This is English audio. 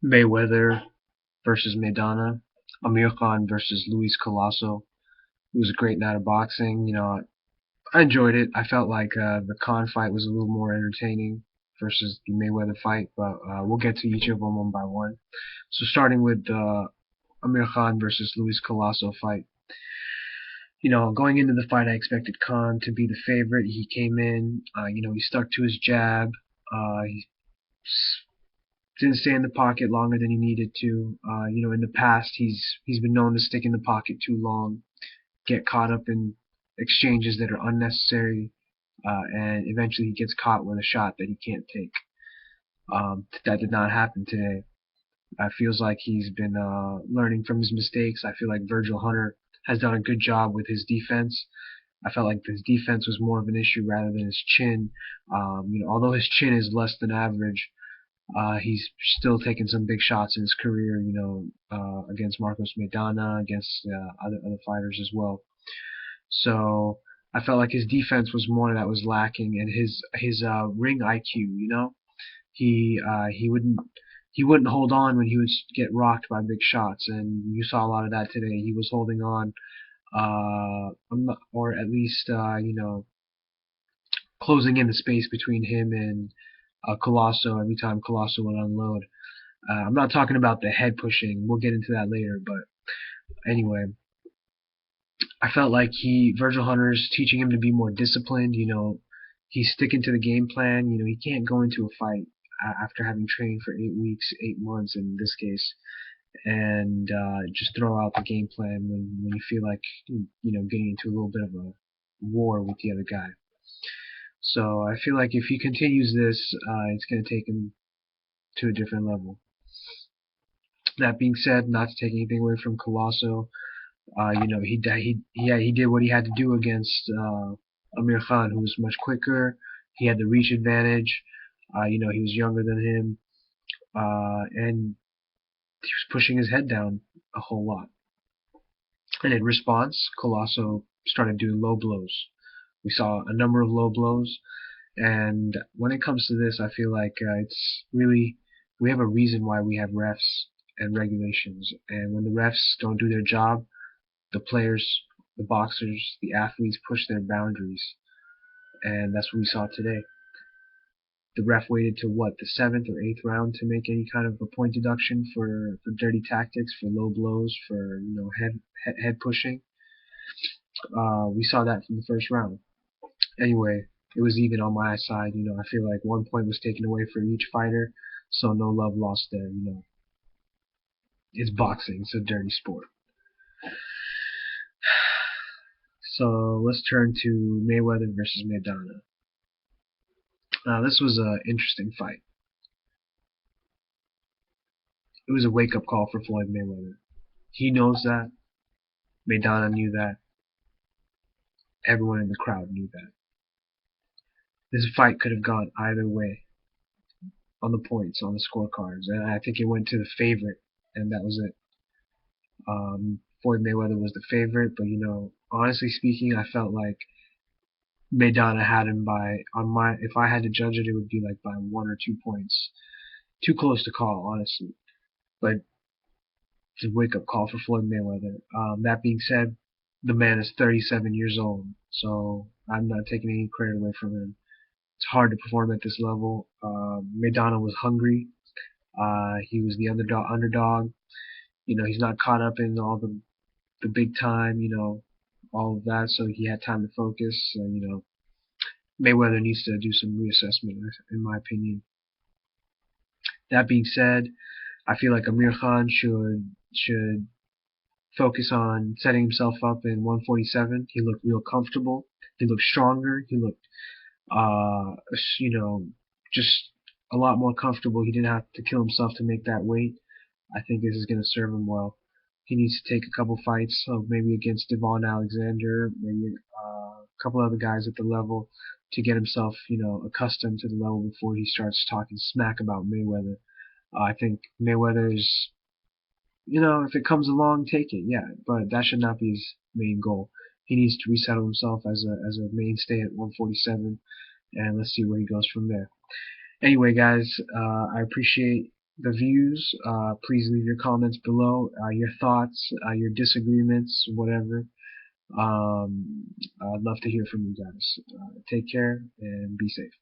Mayweather versus Maidana, Amir versus Collazo. It was a great night of boxing. I enjoyed it. I felt like the Khan fight was a little more entertaining versus the Mayweather fight, but we'll get to each of them one by one. So starting with the Amir Khan versus Luis Collazo fight. Going into the fight, I expected Khan to be the favorite. He came in, he stuck to his jab. He didn't stay in the pocket longer than he needed to. In the past, he's been known to stick in the pocket too long, get caught up in exchanges that are unnecessary, and eventually he gets caught with a shot that he can't take. That did not happen today. It feels like he's been learning from his mistakes. I feel like Virgil Hunter has done a good job with his defense. I felt like his defense was more of an issue rather than his chin. Although his chin is less than average, he's still taken some big shots in his career. Against Marcos Maidana, against other fighters as well. So I felt like his defense was more that was lacking, and his ring IQ. He wouldn't hold on when he would get rocked by big shots, and you saw a lot of that today. He was holding on, or at least closing in the space between him and Collazo every time Collazo would unload. I'm not talking about the head pushing. We'll get into that later, but anyway, I felt like Virgil Hunter's teaching him to be more disciplined. He's sticking to the game plan. He can't go into a fight after having trained for 8 weeks, 8 months in this case, and just throw out the game plan when you feel like getting into a little bit of a war with the other guy. So I feel like if he continues this, it's going to take him to a different level. That being said, not to take anything away from Collazo, he did what he had to do against Amir Khan, who was much quicker. He had the reach advantage. He was younger than him, and he was pushing his head down a whole lot. And in response, Collazo started doing low blows. We saw a number of low blows, and when it comes to this, I feel like it's really we have a reason why we have refs and regulations. And when the refs don't do their job, the players, the boxers, the athletes push their boundaries, and that's what we saw today. The ref waited to what, the seventh or eighth round to make any kind of a point deduction for dirty tactics, for low blows, for head pushing. We saw that from the first round. Anyway, it was even on my side. I feel like 1 point was taken away for each fighter, so no love lost there. It's boxing, it's a dirty sport. So let's turn to Mayweather versus Maidana. This was an interesting fight. It was a wake-up call for Floyd Mayweather. He knows that. Maidana knew that. Everyone in the crowd knew that. This fight could have gone either way on the points, on the scorecards, and I think it went to the favorite, and that was it. Floyd Mayweather was the favorite, but honestly speaking, I felt like Maidana had him if I had to judge it, it would be like by 1 or 2 points. Too close to call, honestly. But it's a wake-up call for Floyd Mayweather. That being said, the man is 37 years old, so I'm not taking any credit away from him. It's hard to perform at this level. Maidana was hungry. He was the underdog. He's not caught up in all the big time, all of that, so he had time to focus. Mayweather needs to do some reassessment, in my opinion. That being said, I feel like Amir Khan should focus on setting himself up in 147. He looked real comfortable. He looked stronger. He looked, just a lot more comfortable. He didn't have to kill himself to make that weight. I think this is going to serve him well. He needs to take a couple fights, so maybe against Devon Alexander, maybe a couple other guys at the level to get himself, accustomed to the level before he starts talking smack about Mayweather. I think Mayweather is, if it comes along, take it, yeah, but that should not be his main goal. He needs to resettle himself as a mainstay at 147, and let's see where he goes from there. Anyway, guys, I appreciate the views. Please leave your comments below, your thoughts, your disagreements, whatever. I'd love to hear from you guys. Take care and be safe.